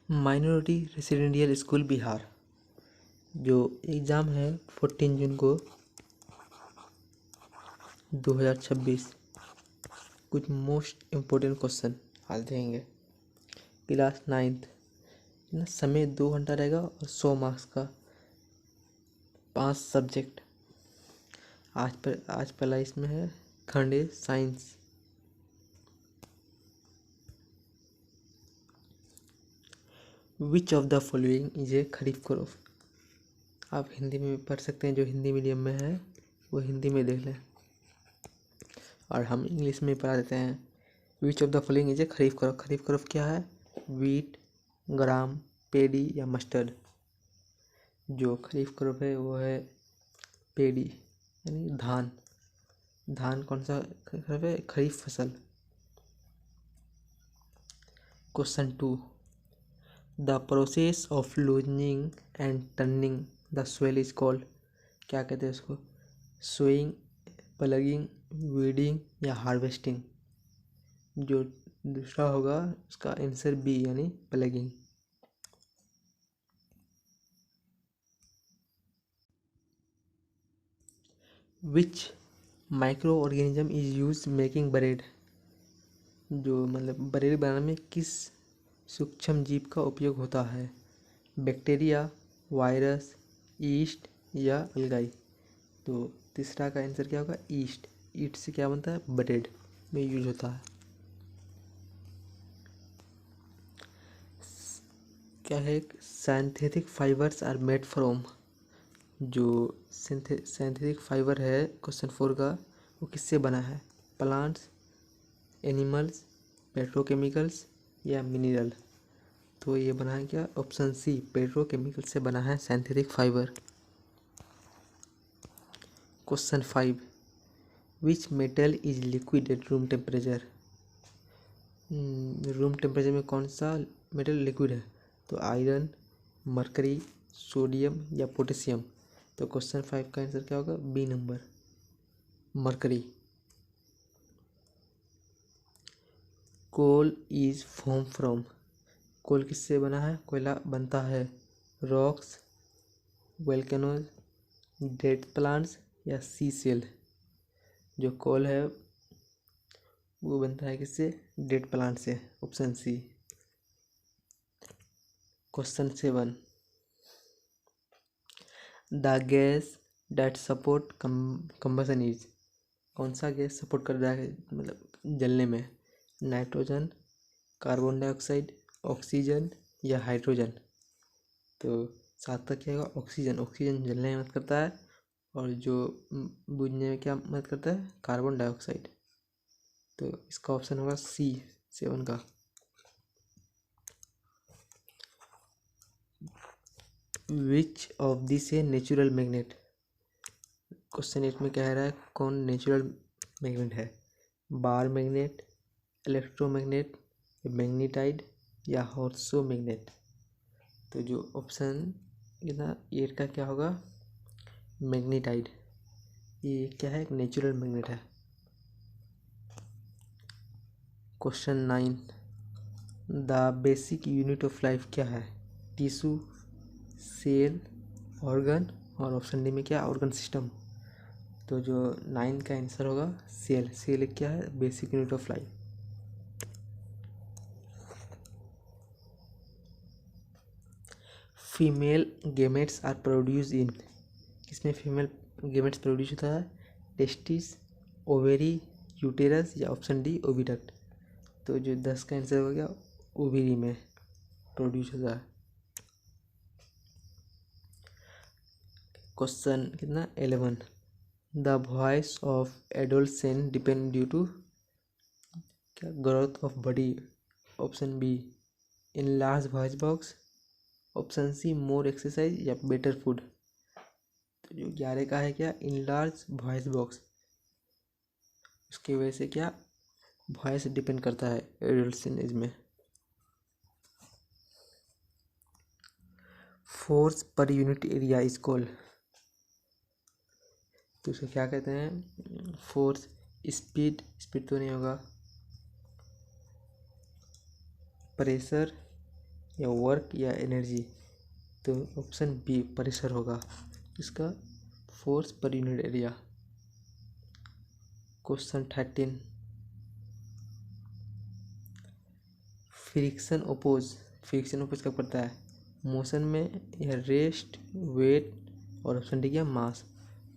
Minority residential school Bihar जो exam है 14 जून को 2026। कुछ मोस्ट इम्पोर्टेंट क्वेश्चन आज देंगे। क्लास 9th ना, समय 2 घंटा रहेगा और 100 मार्क्स का 5 सब्जेक्ट। आज पहला इसमें है खंड ए science. Which of the following is a kharif crop. आप हिंदी में भी पढ़ सकते हैं, जो हिंदी मीडियम में है वो हिंदी में देख लें और हम इंग्लिश में पढ़ा देते हैं। विच of the following is a kharif crop. Kharif crop क्या है? वीट, ग्राम, पेडी या मस्टर्ड। जो खरीफ क्रॉप है वो है पेडी यानी धान। धान कौन सा क्रॉप है? खरीफ फसल। Question 2, the process of loosening and turning the soil is called. क्या कहते हैं उसको? सोइंग, प्लगिंग, वीडिंग या हार्वेस्टिंग। जो दूसरा होगा उसका आंसर बी यानी plugging. Which micro organism is use making bread. जो मतलब ब्रेड बनाने में किस सूक्ष्म जीव का उपयोग होता है? बैक्टीरिया, वायरस, ईस्ट या अलगाई। तो तीसरा का आंसर क्या होगा? ईस्ट। ईस्ट से क्या बनता है? ब्रेड में यूज होता है। क्या है? Synthetic fibres are made from. जो सिंथेटिक फाइबर है क्वेश्चन 4 का, वो किससे बना है? प्लांट्स, एनिमल्स, पेट्रोकेमिकल्स या मिनरल। तो ये बना है क्या? ऑप्शन सी, पेट्रोकेमिकल से बना है synthetic fibre. Question 5, which metal is liquid at room temperature. Room temperature में कौन सा मेटल लिक्विड है? तो आयरन, मरकरी, सोडियम या पोटेशियम। तो क्वेश्चन 5 का आंसर क्या होगा? B number, mercury. Coal is form from. Coal किससे बना है? कोयला बनता है रॉक्स, वोल्केनोज, डेड प्लांट्स या सी सेल। जो कोल है वो बनता है किससे? डेड प्लांट से। Option C. Question 7, the gas that support combustion is. कौन सा गैस सपोर्ट कर रहा है मतलब जलने में? नाइट्रोजन, कार्बन डाइऑक्साइड, ऑक्सीजन या हाइड्रोजन। तो 7 तक क्या होगा? ऑक्सीजन। ऑक्सीजन जलने में मदद करता है और जो बुझने में क्या मदद करता है? Carbon dioxide. तो इसका ऑप्शन होगा सी 7 का। Which of this a natural magnet. Question 8 में कह रहा है कौन नेचुरल मैग्नेट है? बार मैग्नेट, इलेक्ट्रोमैग्नेट, मैग्नेटाइड या हॉर्सो मैग्नेट। तो जो ऑप्शन इतना 8 का क्या होगा? मैग्नेटाइड। ये क्या है? एक नेचुरल मैग्नेट है। Question 9, the basic unit of life क्या है? टिश्यू, सेल, ऑर्गन और ऑप्शन डी में क्या? Organ system. तो जो 9 का आंसर होगा सेल। सेल क्या है? Basic unit of life. Female gametes are produce in. किसमें फीमेल गेमेट्स प्रोड्यूस होता है? टेस्टिस, ओवेरी, यूटेरस या ऑप्शन डी ओविडक्ट। तो जो 10 का आंसर हो गया ओवेरी में प्रोड्यूस होता है। क्वेश्चन कितना? 11, the voice of adolescent depend due to क्या? Growth of body. Option B enlarge voice box, option C more exercise या बेटर फूड। तो जो 11 का है क्या? Enlarge voice box. उसकी वजह से क्या? वॉइस डिपेंड करता है एडोलसेंट एज में। Force per unit area is called. तो उसको क्या कहते हैं? फोर्स, स्पीड, स्पीड तो नहीं होगा, प्रेशर या वर्क या एनर्जी, तो ऑप्शन बी परिसर होगा इसका, force per unit area. Question 13, friction oppose कब करता है, मोशन में या रेस्ट, वेट, और ऑप्शन डी क्या मास,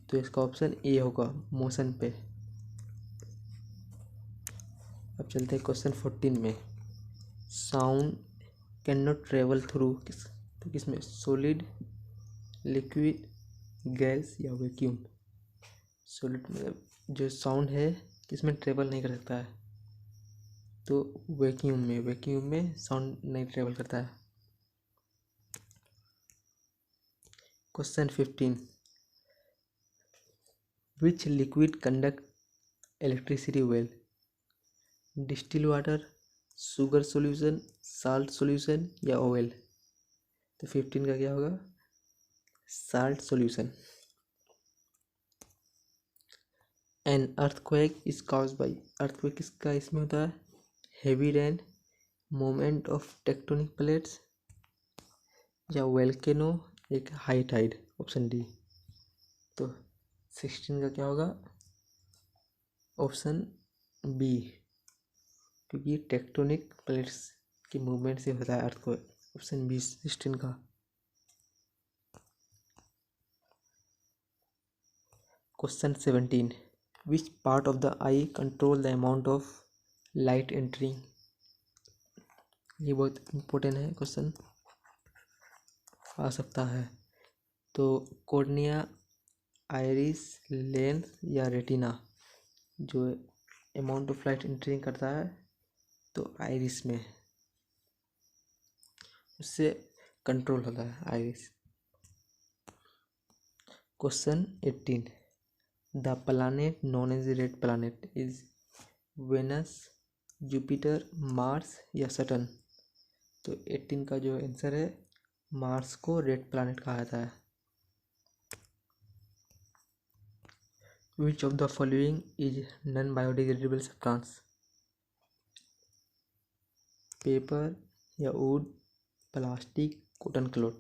तो इसका ऑप्शन ए होगा मोशन पे। अब चलते हैं क्वेश्चन 14 में, sound can not travel through किसमें, सॉलिड, लिक्विड, गैस या वैक्यूम। सॉलिड मतलब जो साउंड है किसमें ट्रेवल नहीं कर सकता है, तो वैक्यूम में साउंड नहीं ट्रेवल करता है। क्वेश्चन 15, विच liquid conduct electricity well, distil water, sugar solution, salt solution या ऑयल, तो 15 का क्या होगा, salt solution. An earthquake is caused by, earthquake किसका इसमें होता है, heavy rain, moment of tectonic plates या वेल्केनो, एक हाई टाइड, ऑप्शन डी। तो 16 का क्या होगा, ऑप्शन बी, क्योंकि टेक्टोनिक प्लेट्स की मूवमेंट से होता है अर्थक्वेक, ऑप्शन बी 16 का। Question 17, which part of the eye control the amount of light entering, ये बहुत इम्पोर्टेंट है क्वेश्चन, आ सकता है। तो कॉर्निया, आइरिस, लेंस या रेटिना, जो अमाउंट ऑफ लाइट एंटरिंग करता है तो आइरिस में, उससे कंट्रोल होता है iris. Question 18, the planet known as red planet is Venus, Jupiter, Mars या सटर्न, तो 18 का जो आंसर है, मार्स को रेड प्लानेट कहा जाता है। Which of the following is non biodegradable substance, paper या wood, plastic, cotton cloth.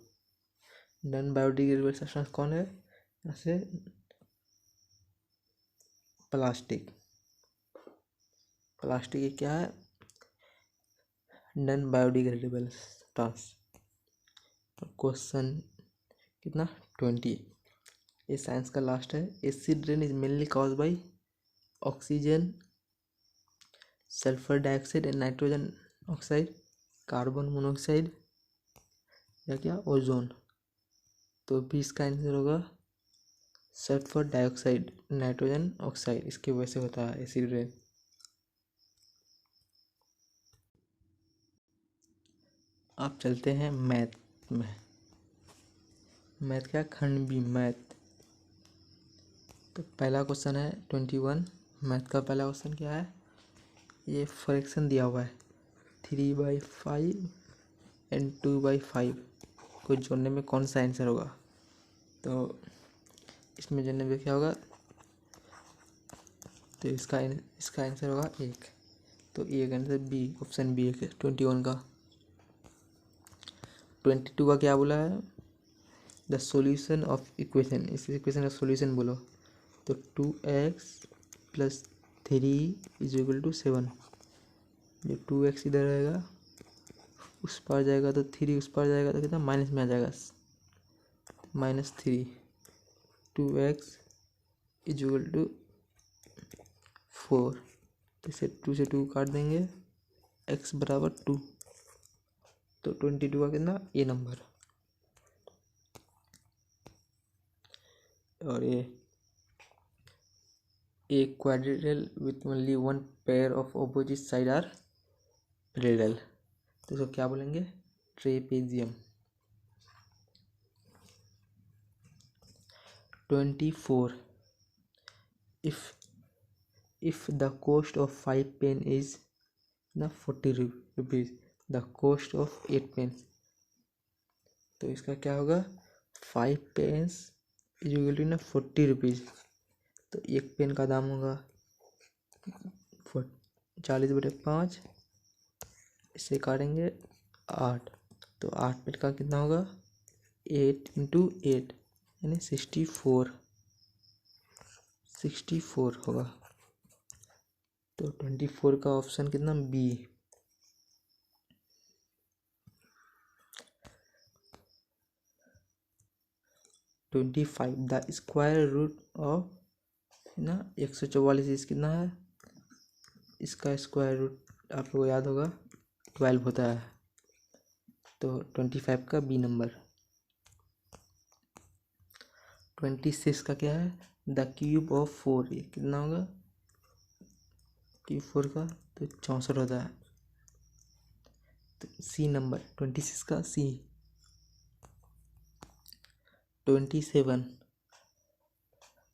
Non biodegradable substance कौन है, जैसे प्लास्टिक क्या है, नॉन बायोडिग्रेडेबल सब्सटेंस। क्वेश्चन कितना 20, ये साइंस का लास्ट है, acid rain is mainly cause by oxygen, sulphur dioxide and nitrogen oxide, carbon monoxide या क्या ओजोन, तो 20 का आंसर होगा सल्फर डाइऑक्साइड, नाइट्रोजन ऑक्साइड, इसकी वजह से होता है एसिड रेन। आप चलते हैं मैथ में, मैथ क्या, खंड बी मैथ। तो पहला क्वेश्चन है 21, मैथ का पहला क्वेश्चन क्या है, ये फ्रैक्शन दिया हुआ है 3/5 एंड 2/5 को जोड़ने में कौन सा आंसर होगा, तो इसमें जोड़ने में क्या होगा, तो इसका आंसर होगा 1, तो ये का आंसर बी, ऑप्शन बी है 21 का। 22 का क्या बोला है, द सॉल्यूशन ऑफ इक्वेशन, इस इक्वेशन का सॉल्यूशन बोलो, तो 2x + 3 = 7, जो 2x इधर रहेगा उस पार जाएगा तो 3 उस पार जाएगा तो कितना माइनस में आ जाएगा, -3, 2x = 4, इसे 2 से 2 काट देंगे, x = 2, तो 22 का कितना ए नंबर। और ये a quadrilateral with only one pair of opposite side are parallel, तो इसको क्या बोलेंगे, trapezium. 24, if the cost of 5 pen is ना 40 rupees, the cost of 8 pens, तो इसका क्या होगा, 5 पेन्स = ना 40 रुपीज़, तो एक पेन का दाम होगा 40/5, इसे काटेंगे 8, तो 8 प्लेट का कितना होगा 8 इंटू 8 यानी 64 होगा। तो 24 का ऑप्शन कितना B. 25 the square root of ना 144 कितना है, इसका स्क्वायर रूट आप लोगों को याद होगा 12 होता है। तो 25 का बी नंबर। 26 का क्या है द क्यूब ऑफ 4, ये कितना होगा क्यूब 4 का तो 64 होता है। तो सी नंबर 26 का सी। 27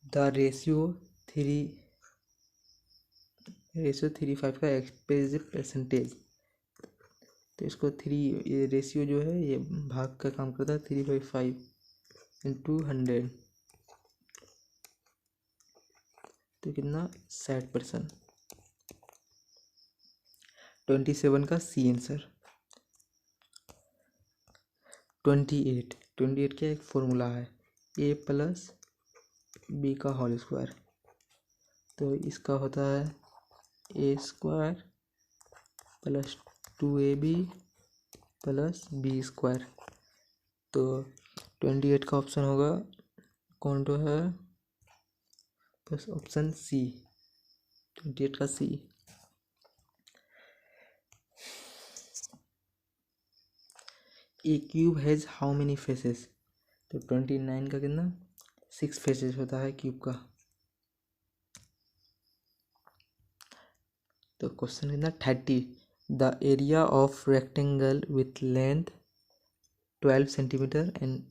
द रेशियो 3:5 का एक्सप्रेस परसेंटेज। तो इसको 3 ये रेशियो जो है ये भाग का काम करता है 3/5 इंटू 100 तो कितना 60%। 27 का सी आंसर। 28 का एक फॉर्मूला है a प्लस बी का होल स्क्वायर। तो इसका होता है a square plus 2ab plus b square. तो 28 का ऑप्शन होगा कौन तो है बस ऑप्शन सी 28 का C. A cube has how many faces. तो 29 का कितना 6 फेसेस होता है क्यूब का। तो क्वेश्चन कितना 30 the area of rectangle with length 12 centimetre and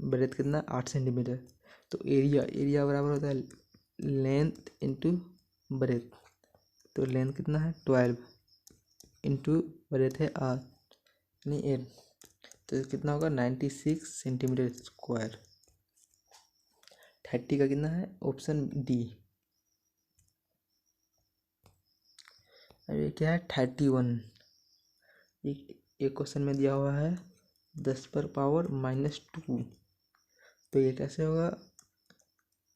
breadth कितना 8 सेंटीमीटर। तो एरिया बराबर होता है लेंथ इंटू ब्रेथ। तो लेंथ कितना है 12 इंटू ब्रेथ है 8 यानी 8। तो कितना होगा 96 सेंटीमीटर स्क्वायर। 30 का कितना है ऑप्शन डी। अब ये क्या है 31। एक क्वेश्चन में दिया हुआ है 10 पर पावर -2। तो ये कैसे होगा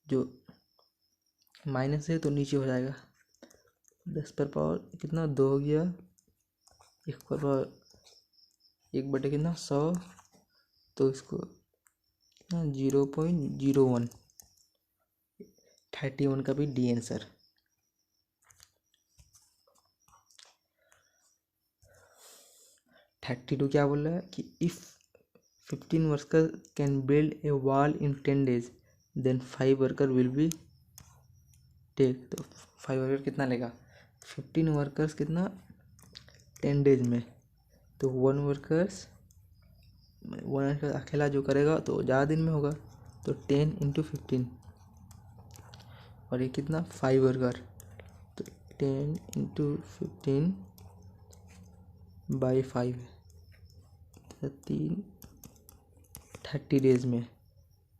जो माइनस है तो नीचे हो जाएगा 10 पर पावर कितना 2 हो गया 1 पर पावर 1 बटे कितना 100 तो इसको 0.01। 31 का भी डी आंसर। 32 क्या बोल रहा है कि if 15 worker can build a wall in 10 days then 5 worker will be take. तो 5 वर्कर कितना लेगा 15 वर्कर्स कितना 10 days में। तो 1 वर्कर्स अकेला जो करेगा तो ज़्यादा दिन में होगा। तो 10 इंटू 15 और ये कितना 5 वर्कर तो 10 इंटू 15 बाई 5 30 डेज में।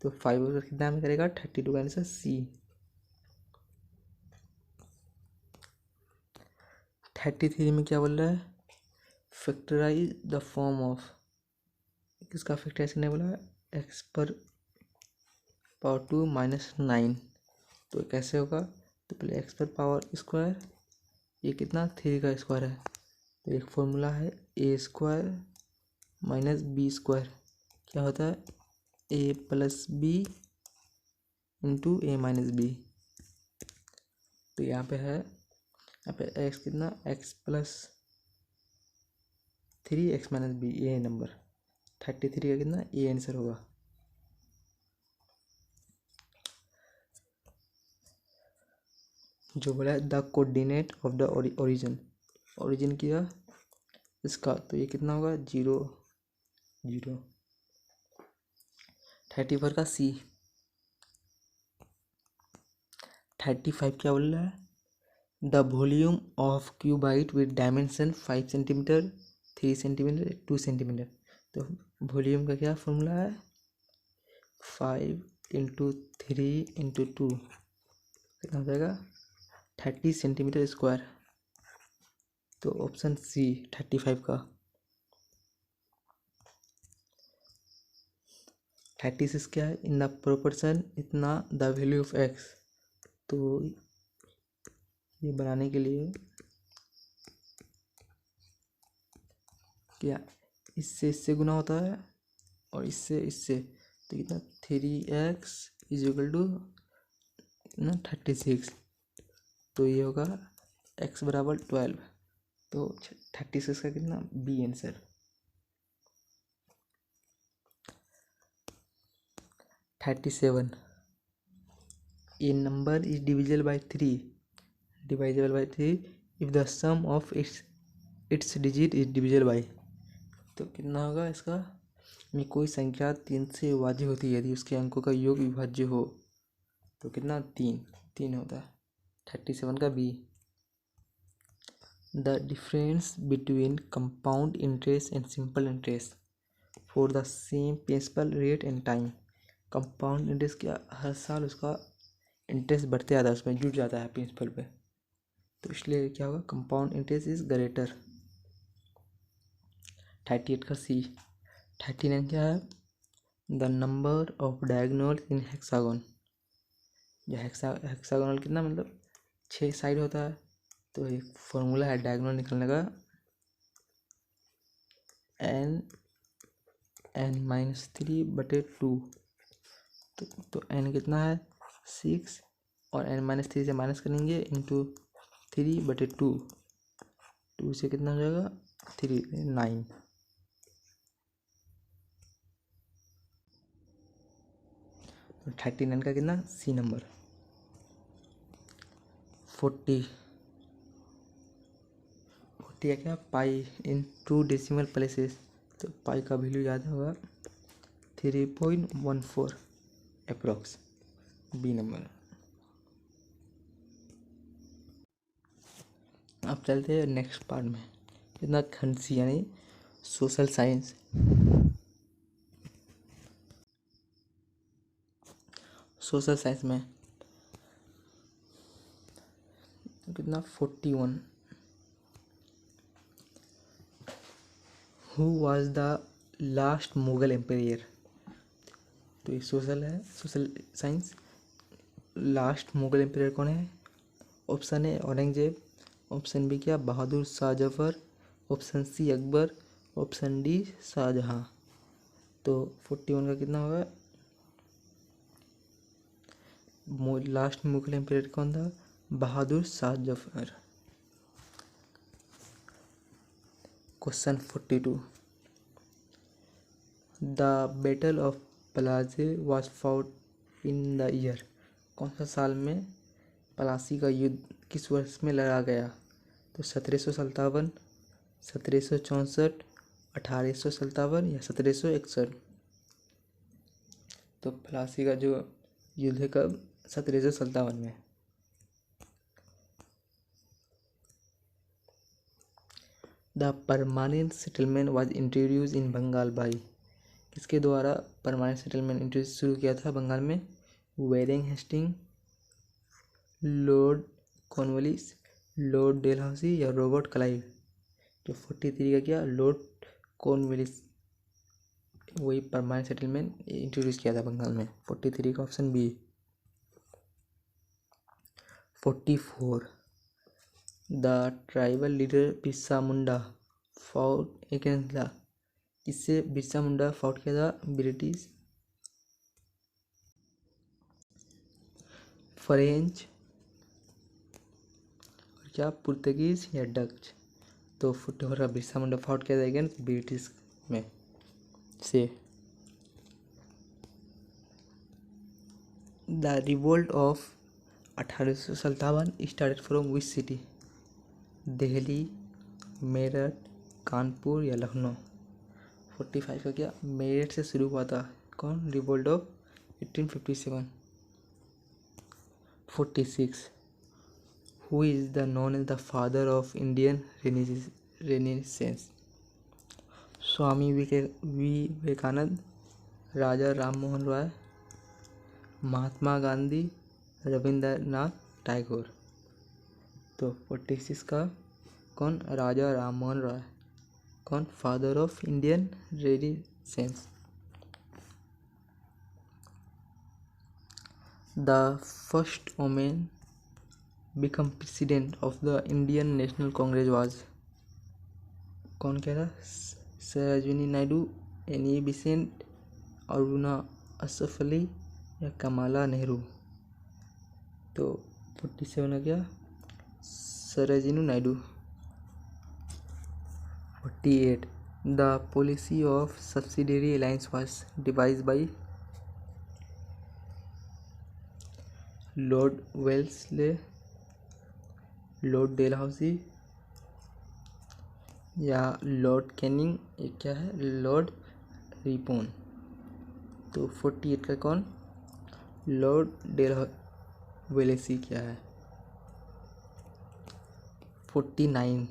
तो 5 वर्कर कितना में करेगा 32 का आंसर सी। 33 में क्या बोल रहा है फैक्टराइज द फॉर्म ऑफ। किसका फैक्टराइज करने बोला है x पर पावर 2 -9। तो कैसे होगा तो पहले x पर पावर स्क्वायर ये कितना 3 का स्क्वायर है। तो एक फॉर्मूला है a square minus b square क्या होता है a plus b into a minus b. तो यहाँ पे है यहाँ पे x कितना x plus 3 x minus b ये नंबर 33 का कितना ए आंसर होगा। जो बोला है the coordinate of the origin किया इसका तो ये कितना होगा 0 0। 34 का सी। 35 क्या बोल रहा है the volume of qubit with dimension 5 centimetre 3 centimetre 2 centimetre. तो वॉल्यूम का क्या फॉर्मूला है 5 इंटू 3 इंटू 2 कितना हो जाएगा 30 सेंटीमीटर स्क्वायर। तो ऑप्शन सी 35 का। 36 क्या है, इन द प्रोपोर्शन इतना द वैल्यू ऑफ एक्स। तो ये बनाने के लिए क्या, इससे गुना होता है और इससे, तो कितना 3x इज इक्वल टू ना 36। तो ये होगा x बराबर 12। तो 36 का कितना B answer. 37 a number is divisible by 3 if the sum of its digit is divisible by. तो कितना होगा इसका, में कोई संख्या 3 से विभाज्य होती है यदि उसके अंकों का योग विभाज्य हो। तो कितना 3 होता है। 37 का B. The difference between compound interest and simple interest for the same principal rate and time. Compound interest क्या, हर साल उसका इंटरेस्ट बढ़ते जाता है, उसमें जुट जाता है प्रिंसिपल पे, तो इसलिए क्या होगा, कंपाउंड इंटरेस्ट इज ग्रेटर। 38 का सी। 39 क्या है, the number of diagonal in hexagon. जो हेक्सागोनल कितना मतलब 6 साइड होता है, तो एक फॉर्मूला है डायगोनल निकलने का, n-3/2। तो n कितना है 6 और n-3 से माइनस करेंगे इंटू 3/2। 2 से कितना हो जाएगा 3 9। तो 39 का कितना सी नंबर। 40 है क्या, पाई इन 2 डेसिमल प्लेसेस। तो पाई का वैल्यू याद होगा 3.14 अप्रोक्स, बी नंबर। अब चलते हैं नेक्स्ट पार्ट में, इतना खंड सी यानी सोशल साइंस। सोशल साइंस में कितना 41। Who was the last Mughal empire. तो ये सोशल है, social science. Last Mughal empire कौन है, option A Aurangzeb, option B क्या Bahadur Shah Zafar, option C Akbar, option D Shahjahan. तो 41 का कितना होगा, लास्ट मुगल एम्पायर कौन था, Bahadur Shah Zafar. Question 42, the battle of Plassey was fought in the year. कौन सा साल में प्लासी का युद्ध किस वर्ष में लड़ा गया। तो 1757, 1764, 1857 या 1761। तो प्लासी का जो युद्ध है कब, 1757 में। The permanent settlement was introduce in Bengal by. किसके द्वारा परमानेंट सेटलमेंट इंट्रोड्यूस शुरू किया था बंगाल में, Warren Hastings, Lord Cornwallis, Lord Dalhousie या रॉबर्ट क्लाइव। जो 43 का क्या, लॉर्ड कॉर्नवालिस, वही परमानेंट सेटलमेंट इंट्रोड्यूस किया था बंगाल में। 43 का option B. 44, the tribal leader Birsa Munda fought against the. किससे बिरसा मुंडा फाउट किया था, ब्रिटिश, फ्रेंच और क्या पुर्तगीज या डच। तो 44 का बिरसा मुंडा फाउट किया था अगेंस्ट ब्रिटिश में से। The revolt of 1857 started from which city, Delhi, Meerut, Kanpur या लखनऊ। 45 का क्या, मेरठ से शुरू हुआ था। कौन, revolt of 1857। 46, who is the known as the father of Indian renaissance. Swami Vivekananda, Raja Ram Mohan Roy, Mahatma Gandhi, Rabindranath Tagore. तो 46 का कौन, राजा राम मोहन रॉय। कौन, father of Indian renaissance. The first women become president of the Indian National Congress was, कौन कह रहा? सरोजिनी नायडू, एनी बेसेंट, अरुणा असफ अली या कमला नेहरू? तो 47 आ गया Sarojini Naidu. 48 the policy of subsidiary alliance was devised by Lord Wellesley, Lord Dalhousie या लॉर्ड कैनिंग, ये क्या है? Lord Ripon. तो 48 का कौन? लॉर्ड डेलहाउसी क्या है? 49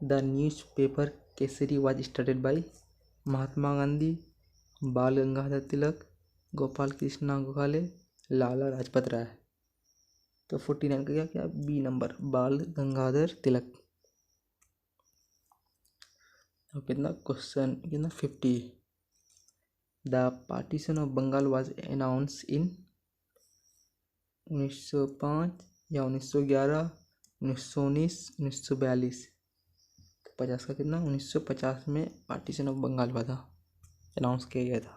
the newspaper Kesari was started by Mahatma Gandhi, Bal Gangadhar तिलक, गोपाल कृष्णा गोखले, लाला लाजपत राय। तो 49 का क्या क्या? बी नंबर, बाल गंगाधर तिलक। तो कितना क्वेश्चन, कितना 50। The partition of Bengal was announce in 1905 या 1911, 1919, 1942? तो 50 का कितना? 1950 में पार्टीशन ऑफ बंगाल हुआ था, अनाउंस किया गया था।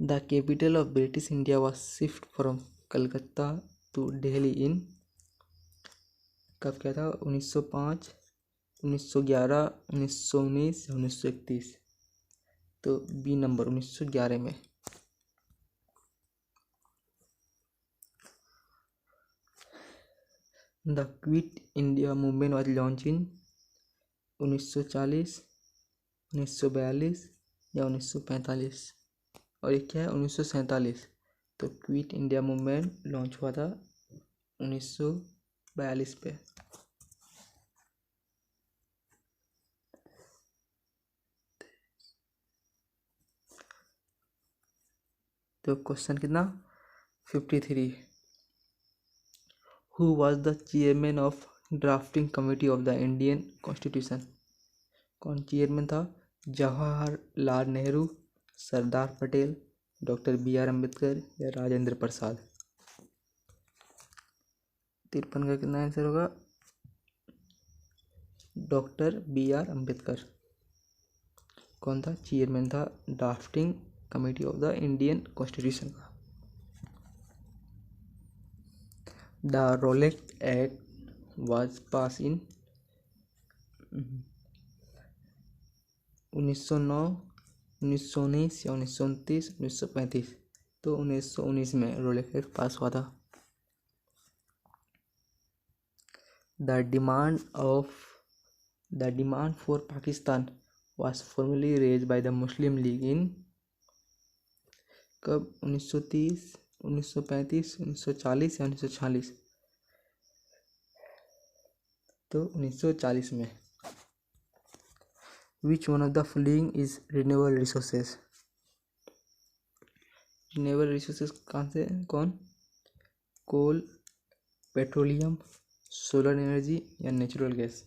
The capital of British India was shift from Calcutta to Delhi in, कब क्या था? 1905, 1911, 1919 या 1931? तो बी नंबर 1911 में। The quit India movement was launch in 1940, 1942 या 1945? और ये क्या है? 1947। तो क्विट इंडिया मूवमेंट लॉन्च हुआ था 1942 पे। तो क्वेश्चन कितना? 53 who was the chairman of drafting committee of the Indian constitution? कौन चेयरमैन था? Jawaharlal Nehru, Sardar Patel, doctor B R Ambedkar या राजेंद्र प्रसाद? 53 का कितना आंसर होगा? Doctor B R Ambedkar. कौन था? चेयरमैन था drafting committee of the Indian constitution का। The Rowlatt Act was pass in 1909, 1919 या 1929, 1935? तो 1919 में रोलेट एक्ट पास हुआ था। The demand for Pakistan was formally raised by the Muslim League in, कब? 1930, 1935, 1940 या 1946? तो 1940 में। Which one of the following is renewable resources? Renewable resources कहाँ से? कौन? कोल, पेट्रोलियम, सोलर एनर्जी या नेचुरल गैस?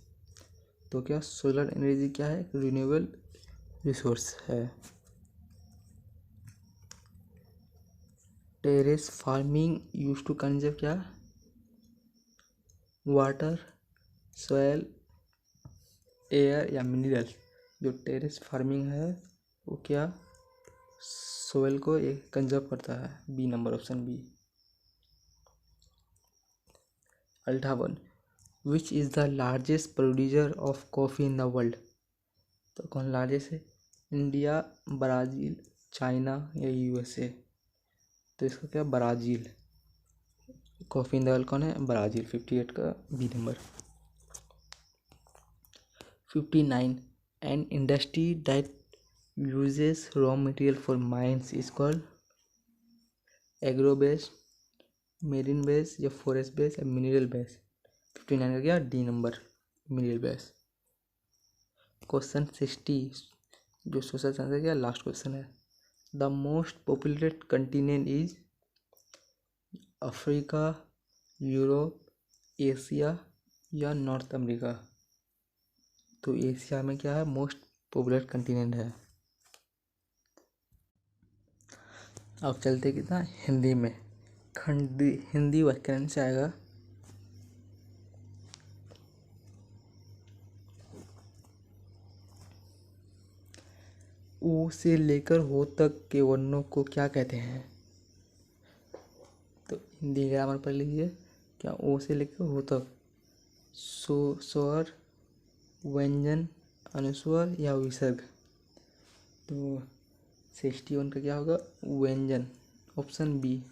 तो क्या सोलर एनर्जी क्या है? रिन्यूएबल रिसोर्स है। Terrace farming use to conserve क्या? वाटर, सॉयल, एयर या मिनरल? जो टेरेस फार्मिंग है वो क्या सोयल को एक कंजर्व करता है, B number, option B. 58 which is the largest producer of coffee in the world? तो कौन लार्जेस्ट है? इंडिया, ब्राज़ील, चाइना या यूएसए? तो इसका क्या? Brazil. Coffee in the world कौन है? ब्राज़ील। 58 का B number. 59 an industry that uses raw material for mines is called agro based, marine base या फॉरेस्ट बेस या मिनरल बेस? 59 का क्या? D number, mineral base. Question 60 जो social science का last question है। The most populated continent is Africa, Europe, Asia या north America? तो Asia में क्या है? मोस्ट पॉपुलर कंटिनेंट है। अब चलते कितना हिंदी में। खंडी हिंदी व्याकरण से आएगा ऊ से लेकर हो तक के वर्णों को क्या कहते हैं। तो हिंदी ग्रामर पढ़ लीजिए। क्या ओ से लेकर हो तक स्वर, व्यंजन, अनुस्वर या विसर्ग। तो 61 का क्या होगा व्यंजन, ऑप्शन बी।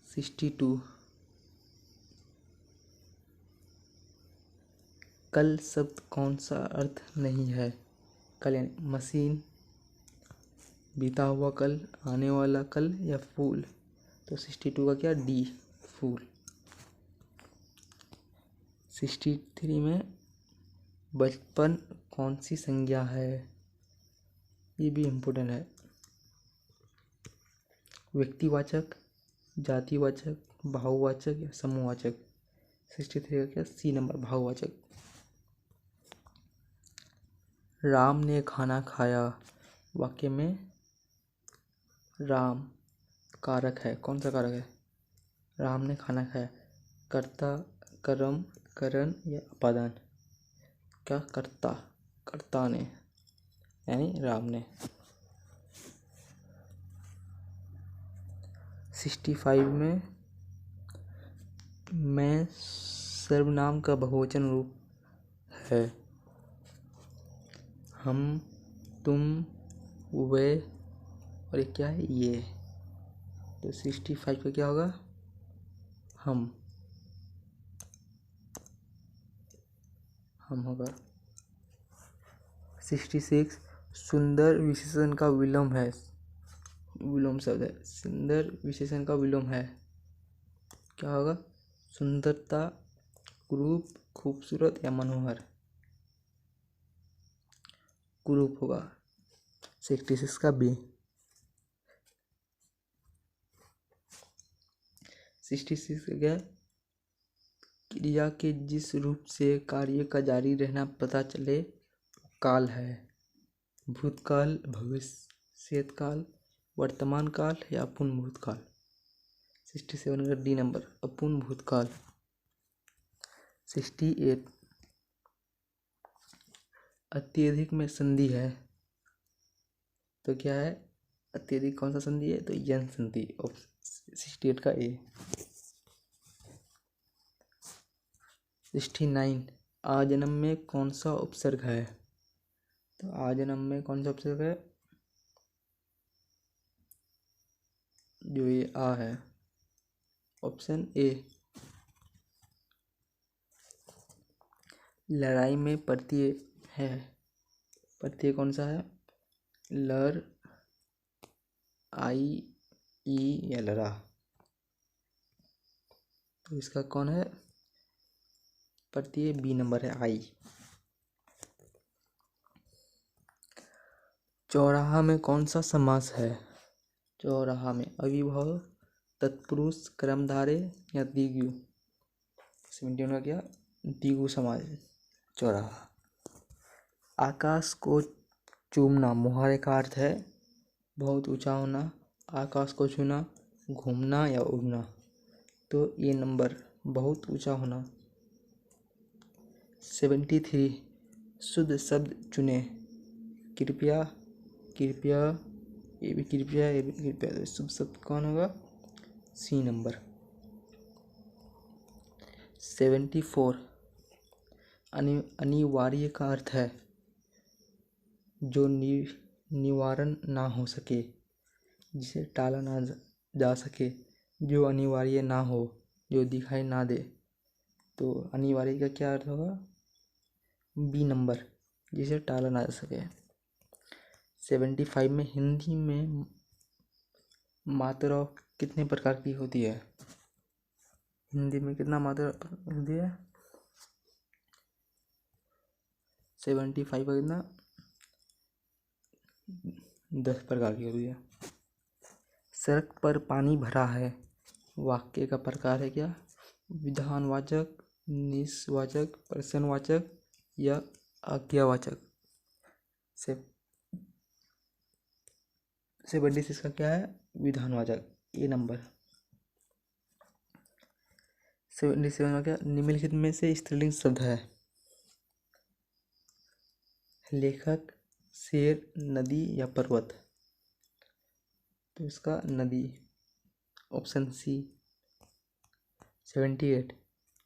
62 कल शब्द कौन सा अर्थ नहीं है। कल यानी मशीन, बीता हुआ कल, आने वाला कल या फूल। तो 62 का क्या डी फूल। 63 में बचपन कौन सी संज्ञा है। ये भी इम्पोर्टेंट है। व्यक्तिवाचक, जातिवाचक, भाववाचक या समूहवाचक। 63 का क्या सी नंबर भाववाचक। राम ने खाना खाया। वाक्य में राम कारक है, कौन सा कारक है। राम ने खाना खाया। कर्ता, कर्म, करण या अपादान। क्या कर्ता, कर्ता ने यानी राम ने। 65 में मैं सर्वनाम का बहुवचन रूप है। हम, तुम, वे और ये क्या है ये। तो 65 का क्या होगा हम होगा। 66 सुंदर विशेषण का विलोम है। विलोम शब्द है, सुंदर विशेषण का विलोम है। क्या होगा सुंदरता, कुरूप, खूबसूरत या मनोहर। कुरूप होगा। 66 का बी। 66 का क्या क्रिया के जिस रूप से कार्य का जारी रहना पता चले काल है। भूतकाल, भविष्यकाल, वर्तमान काल या अपूर्ण भूतकाल। 67 का डी नंबर अपूर्ण भूतकाल। 68 अत्यधिक में संधि है। तो क्या है अत्यधिक कौन सा संधि है। तो यन संधि। 68 का ए। 69 आजन्म में कौन सा उपसर्ग है। तो आजन्म में कौन सा उपसर्ग है जो ये आ है ऑप्शन ए। लड़ाई में प्रत्यय है। प्रत्यय कौन सा है लर, आई, ई या लड़ा। तो इसका कौन है प्रत्यय बी नंबर है आई। चौराहा में कौन सा समास है। चौराहा में अविभाव, तत्पुरुष, कर्मधारय या द्विगु। 71 का क्या द्विगु समास। चौराहा। आकाश को चूमना मुहावरे का अर्थ है बहुत ऊंचा होना, आकाश को छूना, घूमना या उड़ना। तो ये नंबर बहुत ऊंचा होना। 73 शुद्ध शब्द चुने। कृपया, कृपया, ये भी कृपया, ये भी कृपया। तो शुद्ध शब्द कौन होगा सी नंबर। 74 अनिवार्य का अर्थ है जो निवारण ना हो सके, जिसे टाला ना जा सके, जो अनिवार्य ना हो, जो दिखाई ना दे। तो अनिवार्य का क्या अर्थ होगा बी नंबर जिसे टाला ना जा सके। 75 में हिंदी में मात्रा कितने प्रकार की होती है। हिंदी में कितना मात्रा होती है 75 का कितना 10 प्रकार की होती है। सड़क पर पानी भरा है। वाक्य का प्रकार है क्या विधानवाचक, निजवाचक, प्रश्नवाचक या आज्ञावाचक। से 76 का क्या है, विधानवाचक, ये नंबर। 77 का क्या, निम्नलिखित में से स्त्रीलिंग शब्द है। लेखक, शेर, नदी या पर्वत। तो इसका नदी, ऑप्शन सी। 78,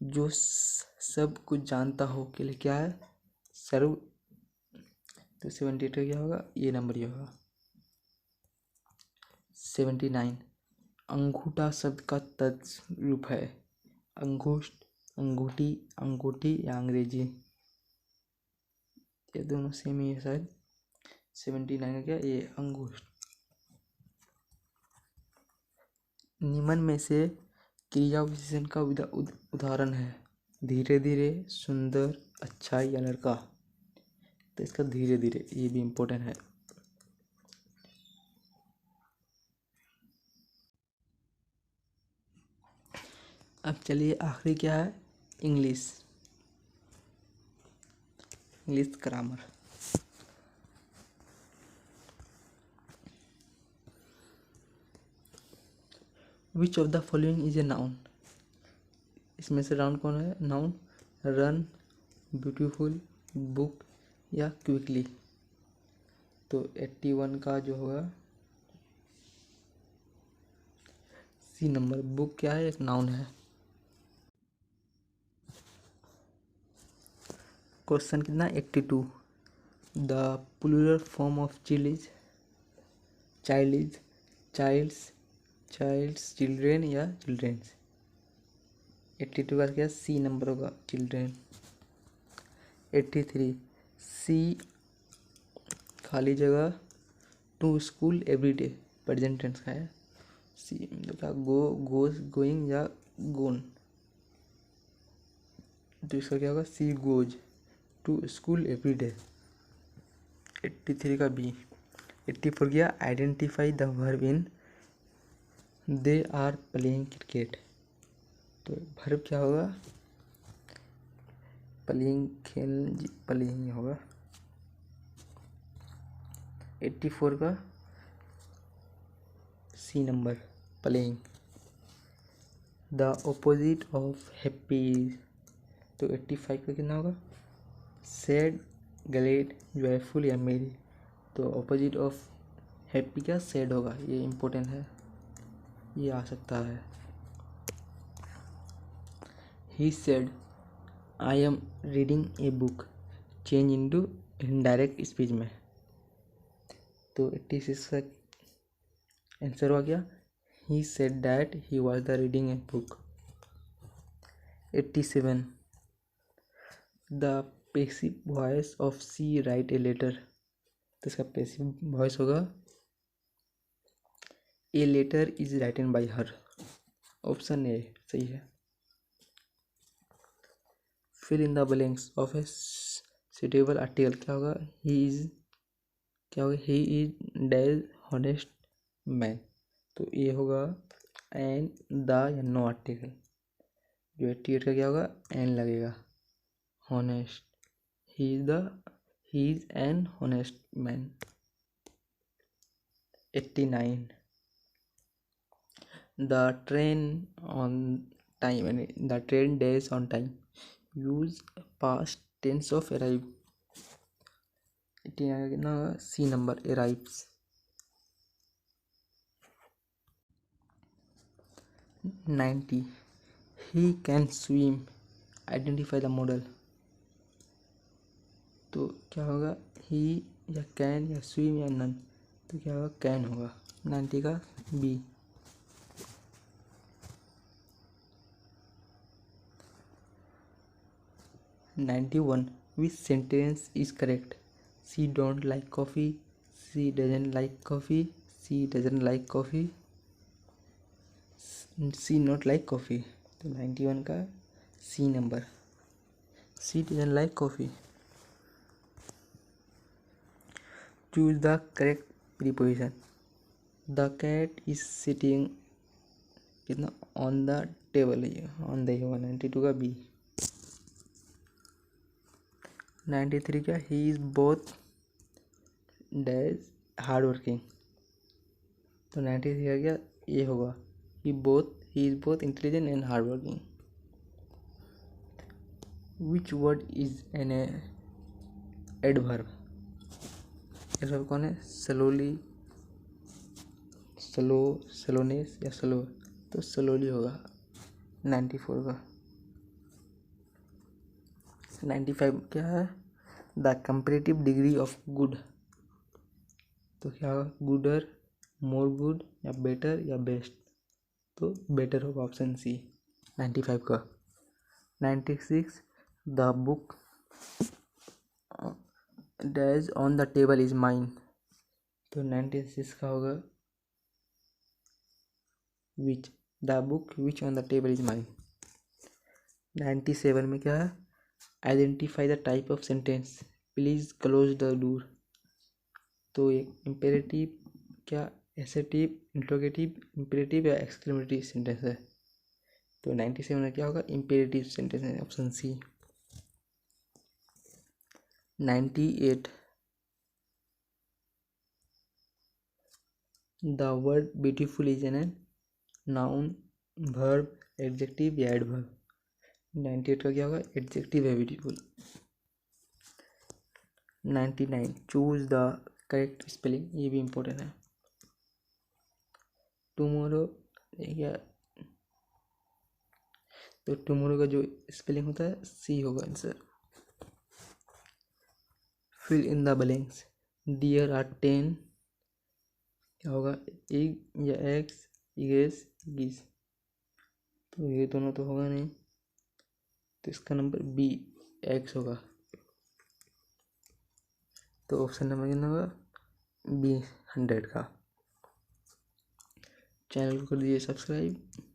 जो सब कुछ जानता हो के लिए क्या है, सर्व। तो 78 का क्या होगा, ये नंबर ही होगा। 79, अंगूठा शब्द का तर्जरूप है। अंगूष्ठ, अंगूठी, अंगूठी या अंग्रेजी, ये दोनों सेम ही है शायद। 79 का क्या, ये अंगूष्ठ। निम्न में से क्रिया विशेषण का उदाहरण है। धीरे धीरे, सुंदर, अच्छा या लड़का। तो इसका धीरे धीरे, ये भी इम्पोर्टेंट है। अब चलिए आखिरी क्या है, English grammar. Which of the following is a noun. इसमें से नाउन कौन है, नाउन। रन, ब्यूटीफुल, बुक या क्विकली। तो 81 का जो होगा सी नंबर, बुक क्या है, एक नाउन है। क्वेश्चन कितना, 82। The plural form of childs, child, childs, childs, children या चिल्ड्रेन्स। 82 का क्या, सी नंबर होगा, चिल्ड्रेन। 83, सी खाली जगह, to school every day, present tense का है। सी मतलब क्या, गो, गोज, गोइंग या गोन। तो इसका क्या होगा, she goes to school every day. 83 का बी। 84 गया, identify the verb in they are playing cricket. तो वर्ब क्या होगा, प्लेइंग, खेल, प्लेइंग होगा। 84 का C number, playing. The opposite of happy. तो 85 का कितना होगा, सैड, ग्लेड, जॉयफुल या मेरी। तो ऑपोजिट ऑफ हैप्पी क्या, सैड होगा, ये इम्पोर्टेंट है, ये आ सकता है। He said I am reading a book, change into indirect speech में। तो 86 का आंसर हो गया, he said that he was the reading a book. 87, the passive voice of she write a letter. तो इसका पैसिव वॉइस होगा, a letter is written by her, option A सही है। Fill in the blanks of a suitable article, क्या होगा, he is, क्या होगा, he is dash honest man. तो ये होगा एन, द या नो आर्टिकल। जो 88 का क्या होगा, एन लगेगा, honest, he is an honest man. 89, the train on time, यानी the train days on time, use past tense of arrive. 89 का कितना होगा, C number, arrives. 90, he can swim, identify the modal. तो क्या होगा, ही या कैन या स्विम या नन। तो क्या होगा, कैन होगा, 90 का B. 91, which sentence is correct, she don't like coffee, she doesn't like coffee, she doesn't like coffee, she not like coffee. तो 91 का C number, she doesn't like coffee. Choose the correct preposition, the cat is sitting, कितना, on the table, on the 92 का B. 93 का, he is both dash hard working. तो 96 आ गया, ये होगा he is both intelligent and hard working. Which word is an adverb? Adverb कौन है? स्लोली, स्लो, स्लोनेस या स्लो, तो स्लोली होगा 94 का। 95 क्या है? The comparative degree of good, तो क्या होगा? गुडर, मोर गुड या बेटर या बेस्ट, तो बेटर होगा ऑप्शन सी 95 का। 96 the book that's on the table is mine, तो 96 का होगा which, the book which on the table is mine. 97 में क्या है? Identify the type of sentence, please close the door, तो एक इम्पेरेटिव, क्या एसेटिव, इंट्रोगेटिव, इम्पेरेटिव या एक्सक्लेमेटरी सेंटेंस है, तो 97 में क्या होगा? इम्पेरेटिव सेंटेंस है option C. 98 the word beautiful is an noun, verb, adjective या एडवर्ब, 98 का क्या होगा? एडजेक्टिव है beautiful. 99 choose the correct spelling, ये भी इम्पोर्टेंट है। टुमारो या, तो टुमारो का जो स्पेलिंग होता है सी होगा answer. Fill in the blanks, there are 10, क्या होगा? एग या एग्स, इगेस, गीस, तो ये दोनों तो होगा नहीं, तो इसका नंबर बी एक्स होगा, तो ऑप्शन नंबर कितना होगा? बी 100 का। चैनल को कर दीजिए सब्सक्राइब।